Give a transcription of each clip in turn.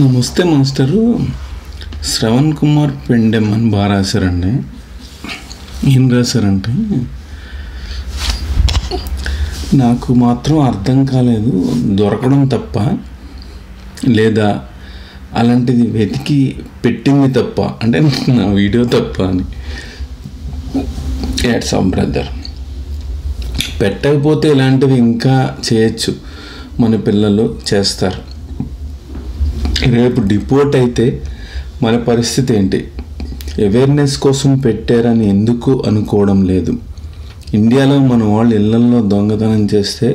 నమస్తే మాస్టరు. శ్రవణ్ కుమార్ పెండెం అని బాగా రాశారండి. ఏం రాశారంటే నాకు మాత్రం అర్థం కాలేదు, దొరకడం తప్ప లేదా అలాంటిది వెతికి పెట్టింది తప్ప, అంటే నా వీడియో తప్ప అని. Ads of brother. పెట్టకపోతే ఇలాంటివి ఇంకా చేయొచ్చు, మన పిల్లలు చేస్తారు. రేపు డిపోర్ట్ అయితే మన పరిస్థితి ఏంటి? అవేర్నెస్ కోసం పెట్టారని ఎందుకు అనుకోవడం లేదు? ఇండియాలో మన వాళ్ళు ఇళ్లల్లో దొంగతనం చేస్తే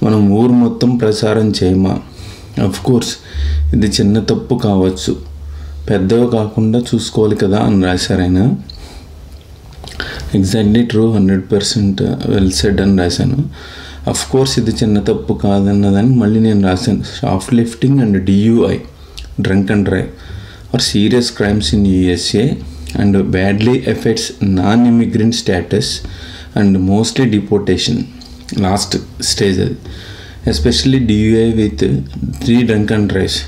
మనం ఊరు మొత్తం ప్రచారం చేయమా? కోర్స్ ఇది చిన్న తప్పు కావచ్చు, పెద్దవి కాకుండా చూసుకోవాలి కదా అని రాశారు ఆయన. ఎగ్జాక్ట్లీ ట్రూ, 100% వెల్ సెడ్ అని రాశాను. కోర్స్ ఇది చిన్న తప్పు కాదన్నదని మళ్ళీ నేను రాశాను. Shop lifting and DUI, drunk and drive, are serious crimes in USA and badly effects non-immigrant status and mostly deportation. Last stage అది. Especially DUI with 3 drunk and drives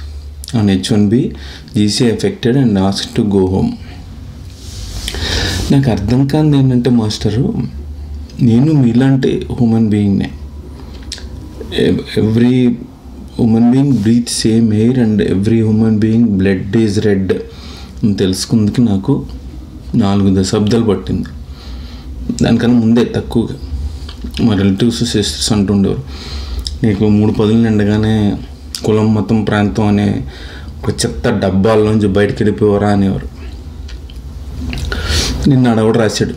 on H1B, GC effected and asked to go home. నాకు అర్థం కాదు ఏంటంటే master, నేను మీలాంటి human బీయింగ్నే. Every human being breathe same air and every human being blood is red అని తెలుసుకుందుకు నాకు 4 దశాబ్దాలు పట్టింది. దానికన్నా ముందే తక్కువగా మా రిలేటివ్స్ సిస్టర్స్ అంటుండేవారు, నీకు 3 పదులు నిండగానే కులం మతం ప్రాంతం అనే ఒక చెత్త డబ్బాల్లోంచి బయటకు వెళ్ళిపోవరా అనేవారు. నిన్న అడవడు రాశాడు,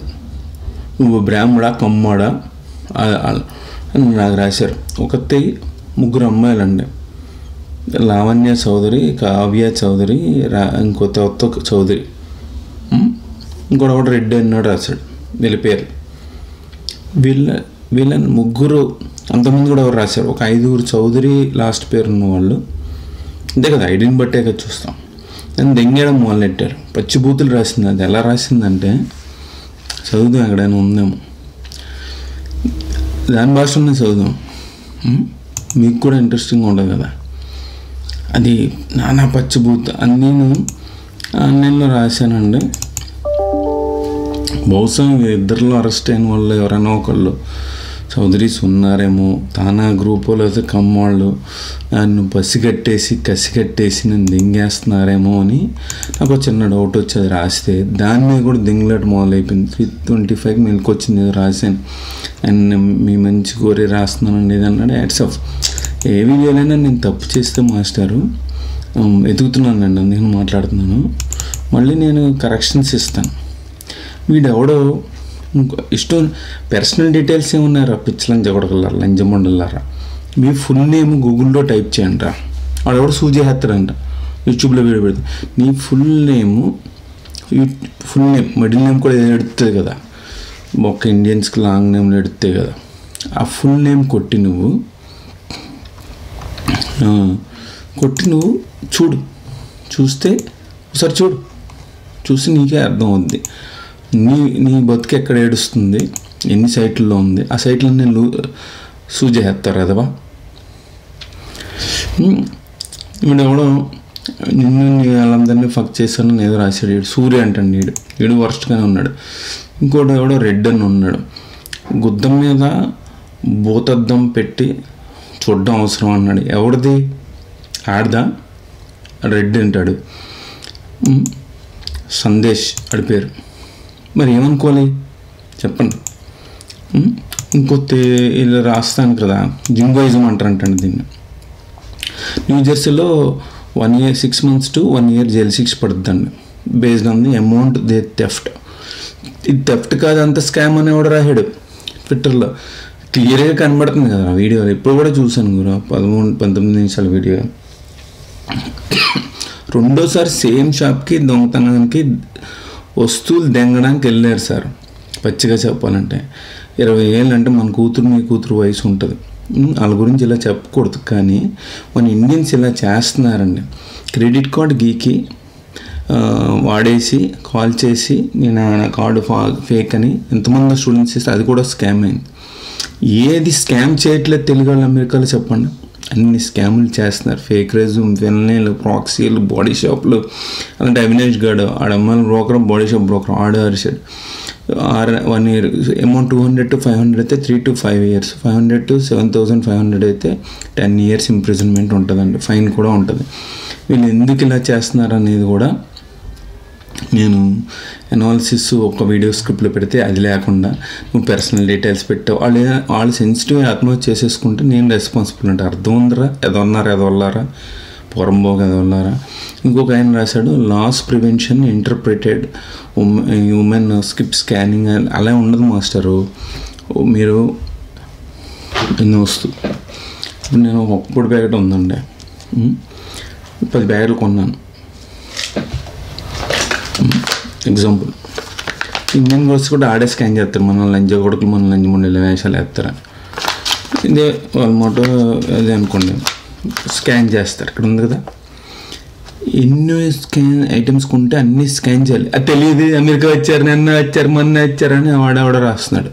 నువ్వు బ్రాహ్మడా కమ్మాడా అని నాకు రాశారు. ఒకటి 3 అమ్మాయిలండి, లావణ్య చౌదరి, కావ్య చౌదరి, ఇంకో చౌదరి, ఇంకోటి ఒకటి రెడ్డి అన్నాడు రాశాడు. వీళ్ళ పేరు వీళ్ళని 3, అంతమంది కూడా ఎవరు రాశారు. ఒక 5 చౌదరి లాస్ట్ పేరు ఉన్న వాళ్ళు. అంతే కదా, ఐడిని బట్టే కదా చూస్తాం. దాన్ని దెంగేయడం మొదలెట్టారు. పచ్చిబూతులు రాసింది. అది ఎలా రాసిందంటే చదువుదాం, ఎక్కడైనా ఉందేమో, దాని భాషలోనే చదువుదాం, మీకు కూడా ఇంట్రెస్టింగ్గా ఉండదు కదా. అది నానా పచ్చిబూత్ అని నేను ఆన్లైన్లో రాశానండి. బహుశా ఇద్దరిలో అరెస్ట్ అయిన వాళ్ళు ఎవరైనా ఒకళ్ళు చౌదరీస్ ఉన్నారేమో, తానా గ్రూపు లేకపోతే కమ్మవాళ్ళు నన్ను కసిగట్టేసి నన్ను దింగేస్తున్నారేమో అని నాకు చిన్న డౌట్ వచ్చేది రాస్తే. దాని మీద కూడా దింగులాట మొదలైపోయింది. 325 మెలకు వచ్చింది, రాశాను. అండ్ మీ మంచి కోరి రాస్తున్నానండి ఇది అన్నాడు. Ads of. ఏ వీడియోలైనా నేను తప్పు చేస్తే మాస్టరు ఎదుగుతున్నానండి, అందుకని మాట్లాడుతున్నాను. మళ్ళీ నేను కరెక్షన్స్ ఇస్తాను. వీడెవడో ఇష్టం పర్సనల్ డీటెయిల్స్ ఏమున్నారా, పిచ్చలని జగడగలరా, లంజమండలారా, మీ ఫుల్ నేమ్ గూగుల్లో టైప్ చేయండి రా. వాడెవడో సూజీ హెత్తడంట, యూట్యూబ్లో వీడియో పెడతాను. నీ ఫుల్ నేమ్ మిడిల్ నేమ్ కూడా ఎడుతుంది కదా, ఒక ఇండియన్స్కి లాంగ్ నేమ్లో ఎడుతాయి కదా. ఆ ఫుల్ నేమ్ కొట్టి నువ్వు చూస్తే ఒకసారి చూసి నీకే అర్థం అవుద్ది నీ బతుకు ఎక్కడ ఏడుస్తుంది, ఎన్ని సైట్లలో ఉంది. ఆ సైట్లో నేను సూజీ హెత్తారు కదవా. వీడు ఎవడో నిన్ను వాళ్ళందరినీ ఫక్ చేశాను ఏదో రాశాడు. వీడు సూర్య అంటాడు, వీడు వర్స్ట్గానే ఉన్నాడు. ఇంకోటి ఎవడో రెడ్ అని ఉన్నాడు. గుద్దం మీద భూతద్దం పెట్టి చూడడం అవసరం అన్నాడు. ఎవరిది? ఆడదా? రెడ్ అంటాడు. సందేశ్ ఆడి పేరు. మరి ఏమనుకోవాలి చెప్పండి. ఇంకొత్త ఇలా రాస్తాను కదా, జింగోయిజం అంటారంటండి దీన్ని. న్యూజెర్సీలో 1 year 6 months to 1 year jail శిక్ష పడుతుందండి, based on the amount they theft. ఇది థెఫ్ట్ కాదు, అంత స్కామ్ అనేవాడు రాశాడు ట్విట్టర్లో. క్లియర్గా కనబడుతుంది కదా వీడియో. ఇప్పుడు కూడా చూశాను కూడా, 13-19 నిమిషాల వీడియో. రెండోసారి సేమ్ షాప్కి దొంగతనానికి వస్తువులు దెంగడానికి వెళ్ళారు సార్. పచ్చిగా చెప్పాలంటే 20 ఏళ్ళు అంటే మన మీ కూతురు వయసు ఉంటుంది. వాళ్ళ గురించి ఇలా చెప్పకూడదు, కానీ మన ఇండియన్స్ ఇలా చేస్తున్నారండి. క్రెడిట్ కార్డ్ గీకి వాడేసి కాల్ చేసి నేను నా కార్డు ఫేక్ అని ఎంతమంది స్టూడెంట్స్ ఇస్తే అది కూడా స్కామ్ అయింది. ఏది స్కామ్ చేయట్లేదు తెలుగు వాళ్ళు అమెరికాలో చెప్పండి. అన్ని స్కాములు చేస్తున్నారు. ఫేక్ రెజ్యూమ్, ఫెన్లీలు, ప్రాక్సీలు, బాడీ షాప్లు. అలాంటి అవినాష్ గాడు ఆడమ్మాయిల బ్రోకర్, బాడీ షాప్ బ్రోకర్ ఆడు అరిచాడు. 1 year అమౌంట్ 200 to 500 అయితే 3 to 5 years, 500 to 7,500 అయితే 10 years ఇంప్రిజన్మెంట్ ఉంటుందండి, ఫైన్ కూడా ఉంటుంది. వీళ్ళు ఎందుకు ఇలా చేస్తున్నారు అనేది కూడా నేను అనాలిసిస్ ఒక వీడియో స్క్రిప్ట్లో పెడితే అది లేకుండా నువ్వు పర్సనల్ డీటెయిల్స్ పెట్టావు, వాళ్ళు సెన్సిటివ్ ఆత్మహత్య చేసేసుకుంటే నేను రెస్పాన్సిబుల్ అంటే అర్థం ఉందరా? ఎదవల్లారా పొరంబోగా ఎదవల్లారా. ఇంకొక ఆయన రాశాడు, loss prevention interpreted women skip scanning. అలా ఉండదు మాస్టరు. మీరు ఎన్నో వస్తుంది. ఇప్పుడు నేను ఒక పొడి ప్యాకెట్ ఉందండి, 10 బ్యాగులు కొన్నాను ఎగ్జాంపుల్. ఇండియన్ గర్ల్స్ కూడా ఆడే స్కాన్ చేస్తారు, మన లంజ కొడుకులు, మన లంజ ముండీల వేషాలు వేస్తారని. ఇదే వాళ్ళ మోటో అదే అనుకోండి, స్కాన్ చేస్తారు. ఇక్కడ ఉంది కదా, ఎన్నో స్కాన్ ఐటమ్స్ కొంటే అన్నీ స్కాన్ చేయాలి. అది తెలియదు, అమెరికా వచ్చారు, నిన్న వచ్చారు, మొన్న వచ్చారని వాడేవాడ రాస్తున్నాడు.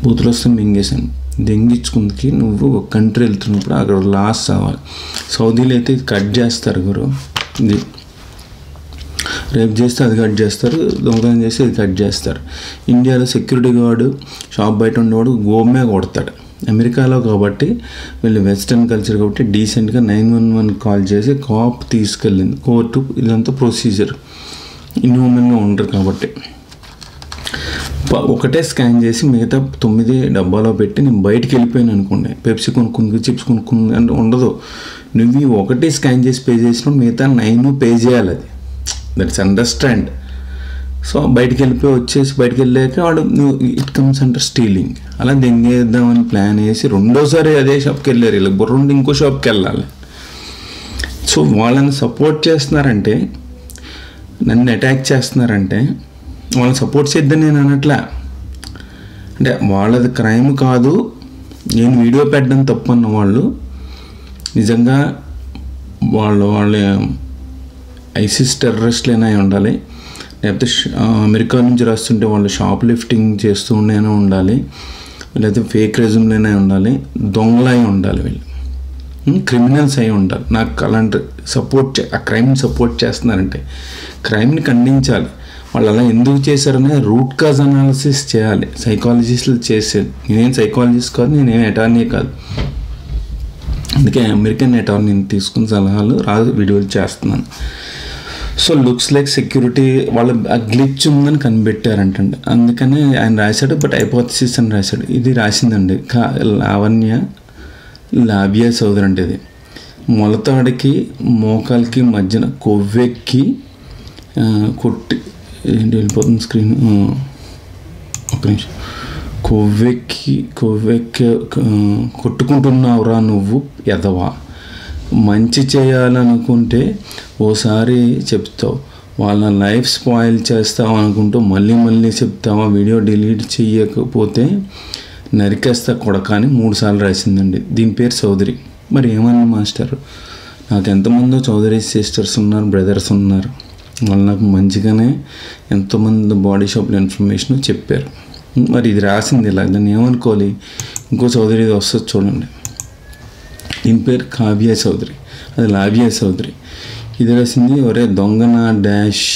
బూతులు వస్తే మింగేశాను. దెంగించుకుందికి నువ్వు ఒక కంట్రీ వెళ్తున్నప్పుడు అక్కడ లాస్ అవ్వాలి. సౌదీలో అయితే ఇది కట్ చేస్తారు గురు, ఇది రేపు చేస్తే అది కట్ చేస్తారు, దొంగతనం చేస్తే ఇది కట్ చేస్తారు. ఇండియాలో సెక్యూరిటీ గార్డు షాప్ బయట ఉండేవాడు గోమే కొడతాడు. అమెరికాలో కాబట్టి వీళ్ళు వెస్ట్రన్ కల్చర్ కాబట్టి డీసెంట్గా 911 కాల్ చేసి కాప్ తీసుకెళ్ళింది కోర్టు. ఇదంతా ప్రొసీజర్, ఇన్హ్యూమన్గా ఉండరు కాబట్టి ఒకటే స్కాన్ చేసి మిగతా 9 డబ్బాలో పెట్టి నేను బయటికి వెళ్ళిపోయాను అనుకోండి, పెప్సీ కొనుక్కుంది, చిప్స్ కొనుక్కుంది అంటే ఉండదు. నువ్వు ఒకటే స్కాన్ చేసి పే చేసినప్పుడు మిగతా 9 పే చేయాలి. అది దట్స్ అండర్స్టాండ్. సో బయటికి బయటికి వెళ్ళాక వాడు ఇట్ కమ్స్ అండర్ స్టీలింగ్. అలా దెంగేద్దామని ప్లాన్ వేసి రెండోసారి అదే షాప్కి వెళ్ళారు. ఇలా బుర్రుండి ఇంకో షాప్కి వెళ్ళాలి. సో వాళ్ళని సపోర్ట్ చేస్తున్నారంటే, నన్ను అటాక్ చేస్తున్నారంటే వాళ్ళని సపోర్ట్ చేద్దని నేను అనట్లే. అంటే వాళ్ళది క్రైమ్ కాదు, నేను వీడియో పెట్టడం తప్పు అన్న వాళ్ళు నిజంగా వాళ్ళ ఐసిస్ టెర్రరిస్ట్లైనా ఉండాలి, లేకపోతే అమెరికా నుంచి రాస్తుంటే వాళ్ళు షాప్ లిఫ్టింగ్ చేస్తూ ఉండేనే ఉండాలి, లేకపోతే ఫేక్ రెజ్యూమ్లైనా ఉండాలి, దొంగలై ఉండాలి, వీళ్ళు క్రిమినల్స్ అయి ఉండాలి. నాకు అలాంటి ఆ క్రైమ్ని సపోర్ట్ చేస్తున్నారంటే క్రైమ్ని ఖండించాలి. వాళ్ళు అలా ఎందుకు చేశారనే రూట్ కాజ్ అనాలిసిస్ చేయాలి, సైకాలజిస్టులు చేసేది. నేనేం సైకాలజిస్ట్ కాదు, నేనేం అటార్నీ కాదు. అందుకే అమెరికన్ అటార్నీని తీసుకుని సలహాలు వీడియోలు చేస్తున్నాను. సో లుక్స్ లైక్ సెక్యూరిటీ వాళ్ళ గ్లిచ్ ఉందని కనిపెట్టారంటండి. అందుకని ఆయన రాశాడు, బట్ హైపోథసిస్ అని రాశాడు. ఇది రాసిందండి లావ్యా చౌదరి. అంటే ఇది మొలతాడికి మోకాలకి మధ్యన కొవ్వెక్కి కొట్టి ఏంటి వెళ్ళిపోతుంది స్క్రీన్, ఒక నిమిషం. కొవ్వెక్కి కొట్టుకుంటున్నావురా నువ్వు ఎదవా. మంచి చేయాలనుకుంటే ఓసారి చెప్తావు, వాళ్ళ లైఫ్ స్పాయిల్ చేస్తావు అనుకుంటూ మళ్ళీ చెప్తావా. వీడియో డిలీట్ చేయకపోతే నరికేస్తా కొడక అని 3 సార్లు రాసిందండి. దీని పేరు చౌదరి. మరి ఏమన్నా మాస్టర్, నాకు ఎంతమందో చౌదరి సిస్టర్స్ ఉన్నారు, బ్రదర్స్ ఉన్నారు. వాళ్ళు నాకు మంచిగానే ఎంతోమంది బాడీ షాప్లో ఇన్ఫర్మేషన్ చెప్పారు. మరి ఇది రాసింది ఇలా, దాన్ని ఏమనుకోవాలి. ఇంకో చౌదరి ఇది వస్తుంది చూడండి, దీని పేరు కావ్య చౌదరి, అది లావ్యా చౌదరి. ఇది రాసింది, ఒరే దొంగన డాష్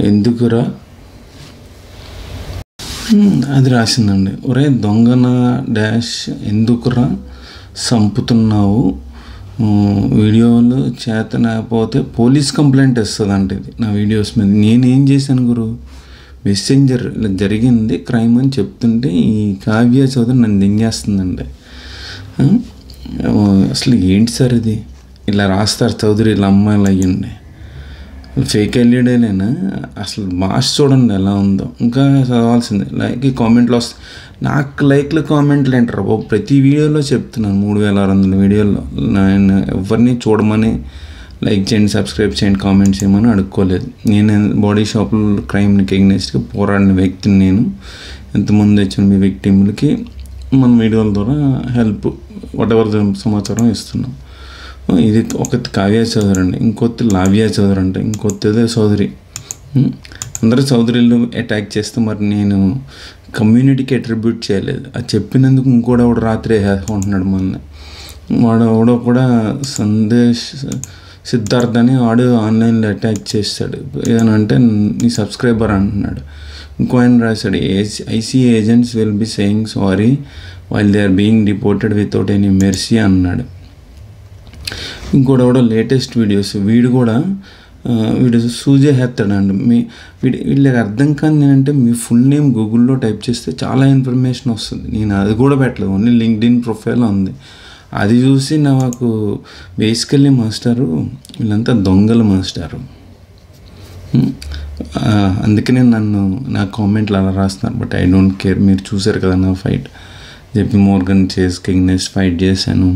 ఎందుకురా, అది రాసిందండి. ఒరే దొంగన డాష్ ఎందుకురా సంపుతున్నావు, వీడియోలు చేతనకపోతే పోలీస్ కంప్లైంట్ ఇస్తుందంట. ఇది నా వీడియోస్ మీద. నేనేం చేశాను గురు, మెసెంజర్ ఇలా జరిగింది క్రైమ్ అని చెప్తుంటే ఈ కావ్య చౌదరి నన్ను దింగేస్తుందండి. అసలు ఏంటి సార్ ఇది, ఇలా రాస్తారు చౌదరి, ఇలా అమ్మాయిలు అయ్యండి, ఫేక్ ఎల్ఈడీలేనా. అసలు భాష చూడండి ఎలా ఉందో. ఇంకా చదవాల్సిందే. లైక్ కామెంట్లు వస్తాయి, నాకు లైక్లు కామెంట్లు ఏంటారు బాబు. ప్రతి వీడియోలో చెప్తున్నాను, 3600 వీడియోల్లో నేను ఎవరిని చూడమని లైక్ చేయండి, సబ్స్క్రైబ్ చేయండి, కామెంట్ చేయమని అడుక్కోలేదు. నేను బాడీ షాపుల క్రైమ్కి ఎగ్నెస్ట్గా పోరాడిన వ్యక్తిని నేను. ఎంతమంది వచ్చిన మీ విక్టిమ్లకి మన వీడియోల ద్వారా హెల్ప్ వాటెవర్ సమాచారం ఇస్తున్నాం. ఇది ఒక కావ్య చౌదరి అండి, ఇంకొత్తి లావ్యా చౌదరి అంటే, ఇంకొత్తిదే చౌదరి. అందరూ చౌదరీలు అటాక్ చేస్తే మరి నేను కమ్యూనిటీకి అట్రిబ్యూట్ చేయలేదు. అది చెప్పినందుకు ఇంకోటి ఒకడు రాత్రి వేసుకుంటున్నాడు. మొన్న వాడు కూడా సందేశ్ సిద్ధార్థ్ అని వాడు ఆన్లైన్లో అటాక్ చేస్తాడు. ఏదనంటే నీ సబ్స్క్రైబర్ అంటున్నాడు. ఇంకో ఆయన రాశాడు, ICE agents will be saying sorry while they are being deported without any mercy అన్నాడు. ఇంకోటి కూడా లేటెస్ట్ వీడియోస్ వీడు సూజే చేస్తాడండి. వీళ్ళకి అర్థం కాని ఏంటంటే మీ ఫుల్ నేమ్ గూగుల్లో టైప్ చేస్తే చాలా ఇన్ఫర్మేషన్ వస్తుంది. నేను అది కూడా పెట్టలేదు, ఓన్లీ లింక్డ్ఇన్ ప్రొఫైల్ ఉంది. అది చూసి నాకు బేసికల్లీ మాస్టారు వీళ్ళంతా దొంగల మాస్టారు. అందుకనే నా కామెంట్లు అలా రాస్తున్నారు. But I don't care. మీరు చూసారు కదా నా ఫైట్, జేపీ మోర్గన్ చేస్కి ఎగ్నెస్ట్ ఫైట్ చేశాను.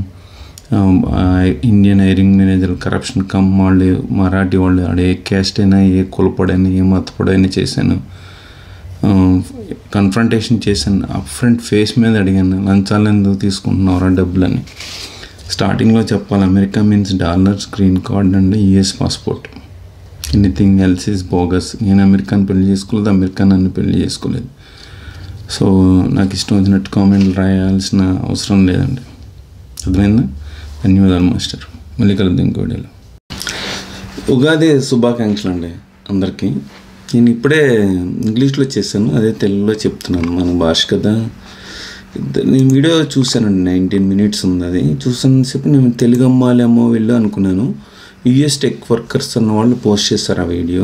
Indian hiring manager corruption come వాళ్ళు మరాఠీ వాళ్ళు ఆడే ఏ క్యాస్ట్ అయినా ఏ కులపడైనా ఏ మతపడైనా చేశాను. కన్ఫ్రంటేషన్ చేశాను. అప్ ఫ్రంట్ ఫేస్ మీద అడిగాను, లంచాలు ఎందుకు తీసుకుంటున్నారా డబ్బులని. స్టార్టింగ్లో చెప్పాలి, America means dollars, green card and US passport. Anything else is bogus. నేను అమెరికాని పెళ్లి చేసుకోలేదు, అమెరికా నన్ను పెళ్లి చేసుకోలేదు. సో నాకు ఇష్టం వచ్చినట్టు కామెంట్లు రాయాల్సిన అవసరం లేదండి. అర్థమైందా? ధన్యవాదాలు మాస్టర్. మళ్ళీ కలుద్దాం ఇంకో వీడియోలో. ఉగాది శుభాకాంక్షలు అండి అందరికీ. నేను ఇప్పుడే ఇంగ్లీష్లో చేశాను, అదే తెలుగులో చెప్తున్నాను. మన భాష కదా. నేను వీడియో చూశానండి, 19 minutes ఉంది. అది చూసినంతసేపు నేను తెలుగు అమ్మాలేమో వీళ్ళు అనుకున్నాను. యూఎస్ టెక్ వర్కర్స్ అన్న వాళ్ళు పోస్ట్ చేస్తారు ఆ వీడియో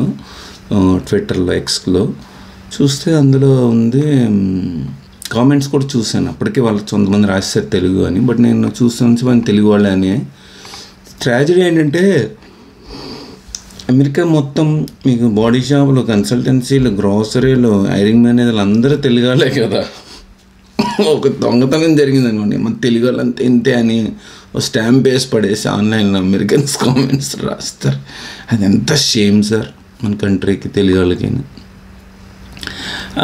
ట్విట్టర్లో, ఎక్స్లో. చూస్తే అందులో ఉంది, కామెంట్స్ కూడా చూశాను. అప్పటికే వాళ్ళు కొంతమంది రాశారు తెలుగు అని, బట్ నేను చూస్తాను తెలుగు వాళ్ళే అని. ట్రాజడీ ఏంటంటే అమెరికా మొత్తం మీకు బాడీ షాపులు, కన్సల్టెన్సీలు, గ్రోసరీలు, హైరింగ్ మేనేజర్లు అందరూ తెలుగు వాళ్ళే కదా. ఒక దొంగతనం జరిగింది అనుకోండి, మన తెలుగు వాళ్ళంతా ఇంతే అని ఒక స్టాంప్ వేసి పడేసి ఆన్లైన్లో అమెరికన్స్ కామెంట్స్ రాస్తారు. అది ఎంత షేమ్ సార్ మన కంట్రీకి, తెలుగు వాళ్ళకి.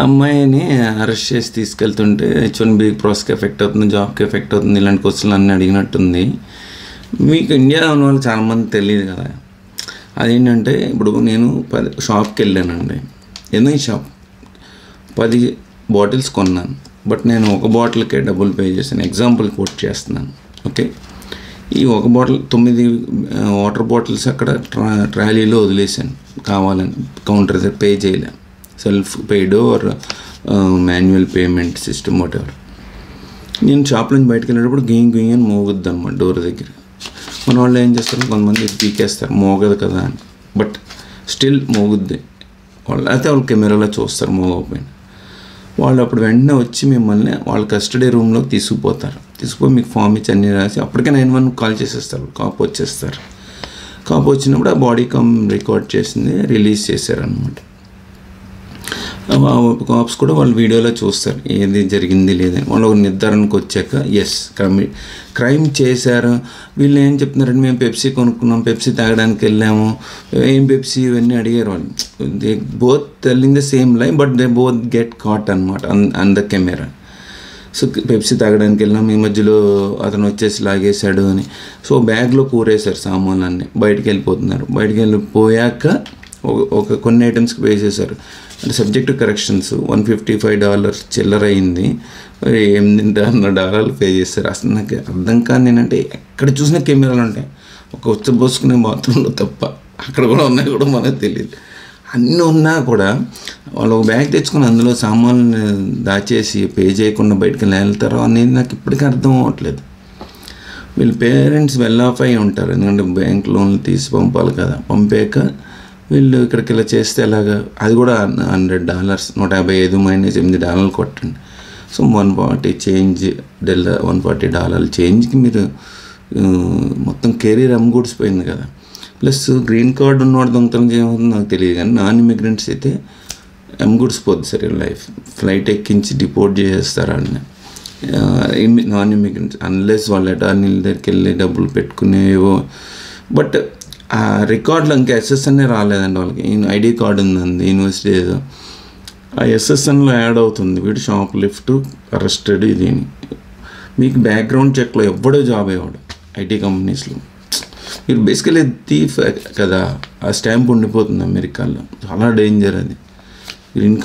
అమ్మాయిని అరెస్ట్ చేసి తీసుకెళ్తుంటే H1B ప్రాసెస్కి ఎఫెక్ట్ అవుతుంది, జాబ్కి ఎఫెక్ట్ అవుతుంది, ఇలాంటి క్వశ్చన్లు అన్నీ అడిగినట్టుంది. మీకు ఇండియాలో ఉన్న వాళ్ళు చాలామంది తెలియదు కదా. అదేంటంటే ఇప్పుడు నేను 10 షాప్కి వెళ్ళానండి. ఏదో షాప్ 10 బాటిల్స్ కొన్నాను, బట్ నేను ఒక బాటిల్కే డబ్బులు పే చేశాను. ఎగ్జాంపుల్ కోట్ చేస్తున్నాను, ఓకే. ఈ ఒక బాటిల్ 9 వాటర్ బాటిల్స్ అక్కడ ట్రాలీలో వదిలేసాను కావాలని. కౌంటర్ దగ్గర పే చేయలేను, self paid or manual payment system whatever. నేను షాప్ నుంచి బయటకు వెళ్ళేటప్పుడు గుయ్యి అని మోగుద్ది అనమాట డోర్ దగ్గర. మన వాళ్ళు ఏం చేస్తారు, కొంతమంది పీకేస్తారు మోగదు కదా అని, బట్ స్టిల్ మోగుద్ది. వాళ్ళు అయితే వాళ్ళు కెమెరాలో చూస్తారు మోగకపోయినా. వాళ్ళు అప్పుడు వెంటనే వచ్చి మిమ్మల్ని వాళ్ళ కస్టడీ రూమ్లోకి తీసుకుపోతారు. తీసుకుపోయి మీకు ఫామ్ ఇచ్చి అన్నీ రాసి అప్పటికే 911 కాల్ చేసేస్తారు. కాపు వచ్చేస్తారు. కాపు వచ్చినప్పుడు ఆ బాడీ కమ్ రికార్డ్ చేసింది రిలీజ్ చేశారనమాట. కాప్స్ కూడా వాళ్ళు వీడియోలో చూస్తారు ఏది జరిగింది లేదని. వాళ్ళు ఒక నిర్ధారణకు వచ్చాక ఎస్ క్రైమ్ చేశారు. వీళ్ళు ఏం చెప్తున్నారంటే మేము పెప్సీ కొనుక్కున్నాం, పెప్సీ తాగడానికి వెళ్ళాము, ఏం పెప్సీ ఇవన్నీ అడిగారు వాళ్ళు. They both telling the same line, but they both get caught అనమాట on the camera. So Pepsi తాగడానికి వెళ్ళాం, ఈ మధ్యలో అతను వచ్చేసి లాగేశాడు అని. సో బ్యాగ్లో కూరేశారు సామాన్లన్నీ, బయటికి వెళ్ళిపోతున్నారు. బయటికి వెళ్ళిపోయాక ఒక కొన్ని ఐటమ్స్కి పే చేశారు. అంటే సబ్జెక్ట్ కరెక్షన్స్ $155 చిల్లర అయింది. $800 పే చేస్తారు. అసలు నాకు అర్థం కాని ఏంటంటే ఎక్కడ చూసినా కెమెరాలు ఉంటాయి, ఒక ఉచ్చబోసుకునే బాత్రూంలో తప్ప. అక్కడ కూడా ఉన్నాయి కూడా మనకు తెలియదు. అన్నీ ఉన్నా కూడా వాళ్ళు ఒక బ్యాగ్ తెచ్చుకొని అందులో సామాన్లు దాచేసి పే చేయకుండా బయటకు వెళ్తారో అనేది నాకు ఇప్పటికీ అర్థం అవ్వట్లేదు. వీళ్ళ పేరెంట్స్ వెల్ ఆఫ్ అయి ఉంటారు, ఎందుకంటే బ్యాంక్ లోన్లు తీసి పంపాలి కదా. పంపాక వీళ్ళు ఇక్కడికి ఇలా చేస్తే ఎలాగా, అది కూడా $100, $155 మైనస్ $8 కొట్టండి. సో $140 చేంజ్ $140 చేంజ్కి మీరు మొత్తం కెరీర్ అమ్ముగూడిసిపోయింది కదా. ప్లస్ గ్రీన్ కార్డు ఉన్నవాడు దొంగతనం చేయమవుతుంది నాకు తెలియదు, కానీ నాన్ ఇమిగ్రెంట్స్ అయితే అమ్ముగూడిసిపోద్ది సరే లైఫ్. ఫ్లైట్ ఎక్కించి డిపోర్ట్ చేసేస్తారు వాళ్ళని. నాన్ ఇమిగ్రెంట్స్ అన్లెస్ వాళ్ళ అటార్నీల దగ్గరికి వెళ్ళి డబ్బులు పెట్టుకునేవో. బట్ ఆ రికార్డులో ఇంకా SSN రాలేదండి వాళ్ళకి. ఐడి కార్డు ఉందండి యూనివర్సిటీ ఏదో, ఆ SSNలో యాడ్ అవుతుంది వీడు షాప్ లిఫ్ట్ అరెస్టెడ్ ఇది. మీకు బ్యాక్గ్రౌండ్ చెక్లో ఎవడో జాబ్ అయ్యేవాడు ఐటీ కంపెనీస్లో. మీరు బేసికలీ థీఫ్ కదా, ఆ స్టాంప్ ఉండిపోతుంది అమెరికాలో. చాలా డేంజర్ అది. గ్రీన్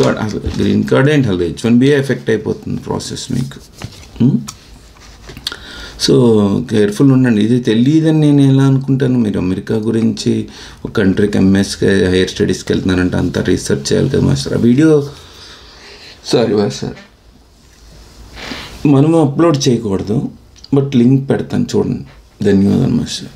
కార్డ్ ఏంటి అసలు H1B ఎఫెక్ట్ అయిపోతుంది ప్రాసెస్ మీకు. సో కేర్ఫుల్ ఉండండి. ఇది తెలియదని నేను ఎలా అనుకుంటాను. మీరు అమెరికా గురించి ఒక కంట్రీకి ఎంఎస్కి హైయర్ స్టడీస్కి వెళ్తున్నారంటే అంతా రీసెర్చ్ చేయాలి కదా మాస్టర్. ఆ వీడియో సారీ మాస్టర్ మనము అప్లోడ్ చేయకూడదు, బట్ లింక్ పెడతాను చూడండి. ధన్యవాదాలు మాస్టర్.